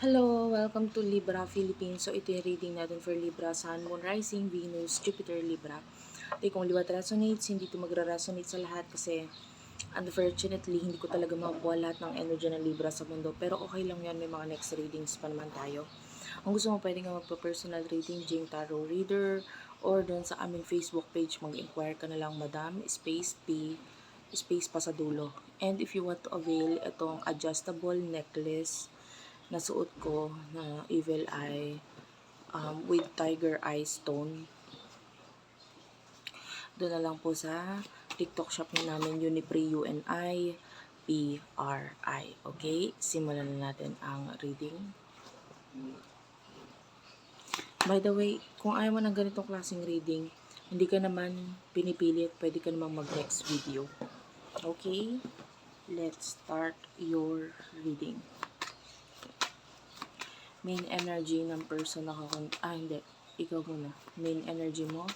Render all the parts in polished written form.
Hello! Welcome to Libra Philippines. So, ito yung reading natin for Libra, Sun, Moon, Rising, Venus, Jupiter, Libra. Ito kung liwat resonates, hindi ito magra-resonate sa lahat kasi unfortunately, hindi ko talaga makuha lahat ng energy ng Libra sa mundo. Pero okay lang yan, may mga next readings pa naman tayo. Kung gusto mo, pwede nga magpa-personal reading, Jing Tarot Reader, or doon sa aming Facebook page, mag-inquire ka na lang, Madam, space P, space pa sa dulo. And if you want to avail itong adjustable necklace na suot ko na Evil Eye with Tiger Eye Stone, doon na lang po sa TikTok shop na namin, Unipri, UNI, PRI. Okay? Simulan na natin ang reading. By the way, kung ayaw mo ng ganitong klaseng reading, hindi ka naman pinipilit, pwede ka namang mag-next video. Okay? Let's start your reading. Main energy ng person na hindi. Ikaw muna. Main energy mo.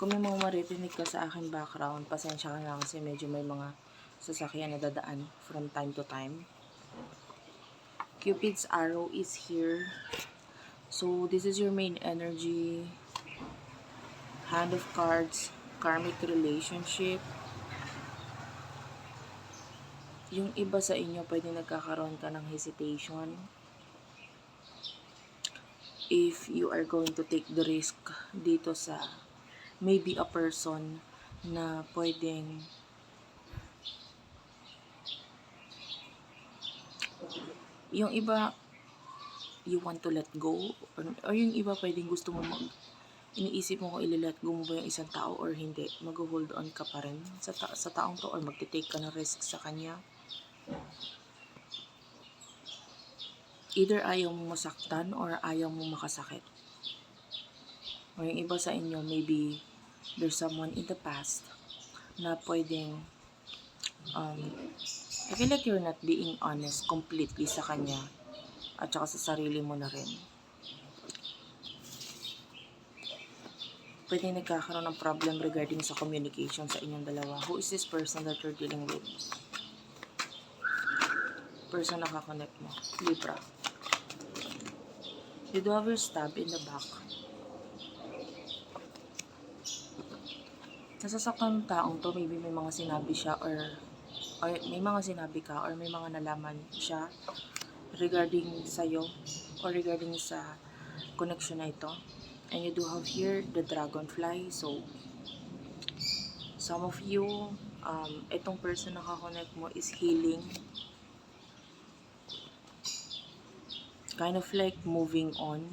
Kung may mga maririnig ka sa akin background, pasensya ka na kasi medyo may mga sasakyan na dadaan from time to time. Cupid's arrow is here. So, this is your main energy. Hand of cards, karmic relationship. Yung iba sa inyo, pwede nagkakaroon ka ng hesitation. If you are going to take the risk dito sa maybe a person na pwedeng yung iba you want to let go or yung iba pwedeng gusto mo iniisip mo kung i-let go mo ba yung isang tao or hindi, mag-hold on ka pa rin sa taong to or magte-take ka ng risk sa kanya. Either ayaw mo masaktan or ayaw mo makasakit. O yung iba sa inyo, maybe there's someone in the past na pwedeng I feel like you're not being honest completely sa kanya at saka sa sarili mo na rin. Pwede nagkakaroon ng problem regarding sa communication sa inyong dalawa. Who is this person that you're dealing with? Person na kakonect mo. Libra. You do have your stab in the back. Nasasaktan ng taong to, maybe may mga sinabi siya or may mga sinabi ka or may mga nalaman siya regarding sa'yo or regarding sa connection na ito. And you do have here the dragonfly. So, some of you, itong person na kakonect mo is healing. Kind of like moving on.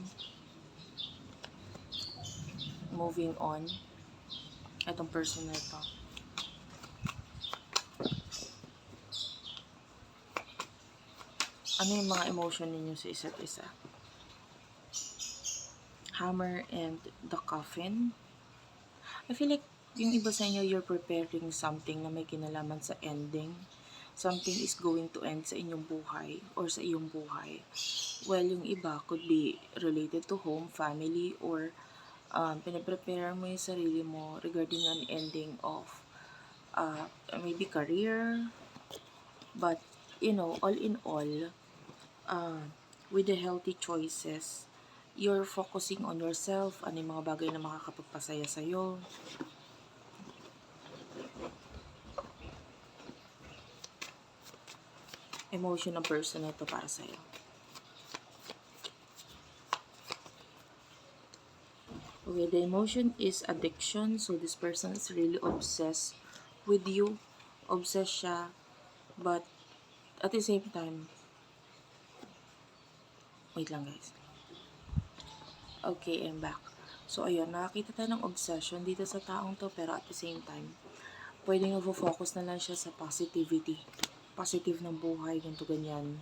Itong person na ito. Ano yung mga emotion ninyo sa isa't isa? Hammer and the coffin. I feel like yung iba sa inyo, you're preparing something na may kinalaman sa ending. Something is going to end sa inyong buhay or sa iyong buhay. Well, yung iba could be related to home, family, or pinaprepare mo yung sarili mo regarding an ending of maybe career. But, all in all, with the healthy choices, you're focusing on yourself, ano yung mga bagay na makakapagpasaya sa'yo. Emotion ng person na ito para sa'yo. Okay, the emotion is addiction. So, this person is really obsessed with you. Obsessed siya. But, at the same time, wait lang guys. Okay, I'm back. So, ayun, nakakita tayo ng obsession dito sa taong to, pero at the same time, pwedeng nag-focus na lang siya sa positivity. Positive ng buhay, ganito, ganyan.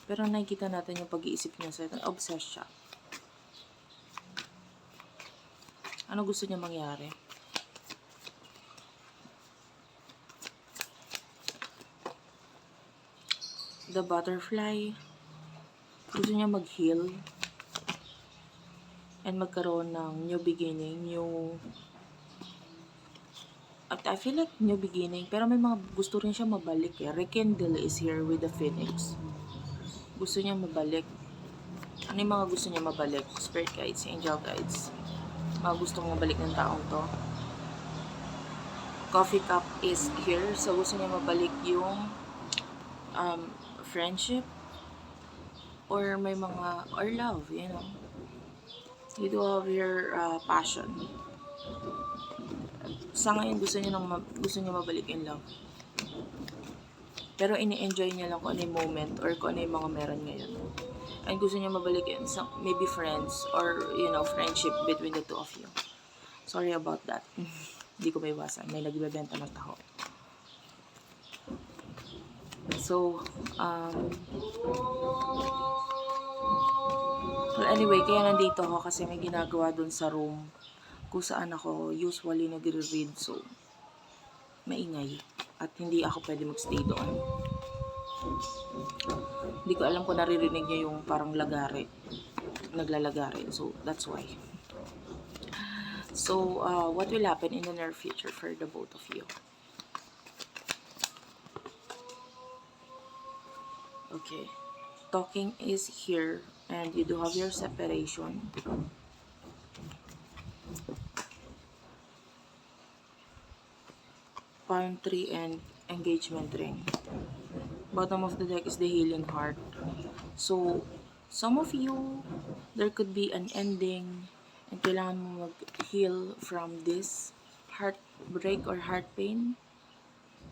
Pero nakikita natin yung pag-iisip niya sa obsessed siya. Ano gusto niya mangyari? The butterfly. Gusto niya mag-heal. And magkaroon ng new beginning, at I feel like new beginning, pero may mga gusto rin siya mabalik eh. Rekindle is here with the phoenix. gusto niya mabalik. Ano yung mga gusto niya mabalik? Spirit guides, angel guides. Mga gustong mabalik ng taong to. Coffee cup is here. So, gusto niya mabalik yung friendship or may mga, or love, you know. You do have your passion. Sa ngayon, gusto niya mabalik yung love. Pero ini-enjoy niya lang kung ano yung moment or kung ano yung mga meron ngayon. And gusto niya mabalik yun, maybe friends or, you know, friendship between the two of you. Sorry about that. Hindi ko may iwasan. May nagbebenta ng taho. So, well, anyway, kaya nandito ako kasi may ginagawa dun sa room kung saan ako usually nagre-read. So, maingay. At hindi ako pwede magstay doon. Hindi ko alam kung naririnig niya yung parang lagari. Naglalagari. So, that's why. So, what will happen in the near future for the both of you? Okay. Talking is here and you do have your separation. Palm tree and engagement ring. Bottom of the deck is the healing heart. So, some of you, there could be an ending and kailangan mo mag-heal from this heartbreak or heart pain.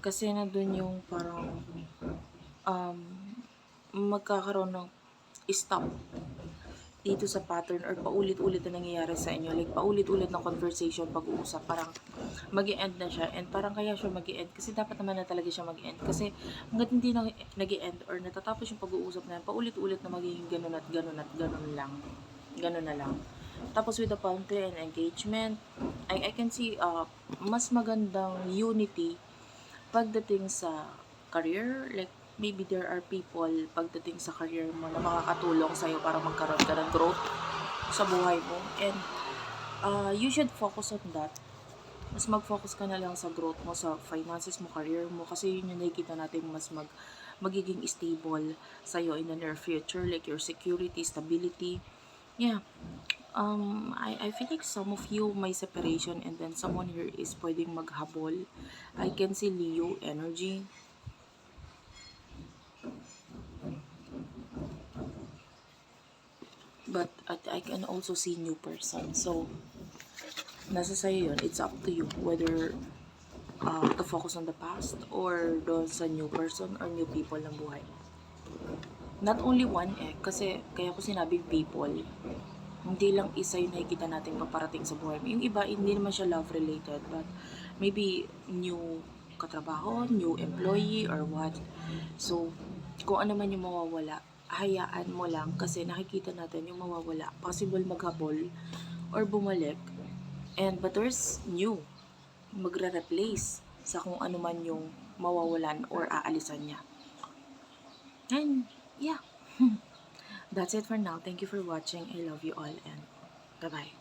Kasi nandun yung parang magkakaroon ng stop dito sa pattern or paulit-ulit na nangyayari sa inyo. Like, paulit-ulit na conversation, pag-uusap, parang mag-i-end na siya. And parang kaya siya mag-i-end. Kasi dapat naman na talaga siya mag-i-end. Kasi hanggat hindi na nag-i-end or natatapos yung pag-uusap na yan, paulit-ulit na magiging ganun at ganun at ganun lang. Ganun na lang. Tapos with the palm tree and engagement, I can see mas magandang unity pagdating sa career. Like, maybe there are people pagdating sa career mo na makakatulong sa'yo para magkaroon ka ng growth sa buhay mo. And you should focus on that. Mas mag-focus ka na lang sa growth mo, sa finances mo, career mo. Kasi yun yung nakikita natin mas magiging stable sa'yo in the near future. Like your security, stability. Yeah. I feel like some of you may separation and then someone here is pwedeng maghabol. I can see Leo energy. But I can also see new person. So, nasa sa'yo yun. It's up to you whether to focus on the past or doon sa new person or new people ng buhay. Not only one kasi kaya ko sinabing people. Hindi lang isa yung nakikita natin paparating sa buhay mo. Yung iba, hindi naman siya love-related, but maybe new katrabaho, new employee, or what. So, kung ano man yung mawawala, hayaan mo lang kasi nakikita natin yung mawawala. Possible maghabol or bumalik. But there's new. Magre-replace sa kung ano man yung mawawalan or aalisan niya. And, yeah. That's it for now. Thank you for watching. I love you all and bye-bye.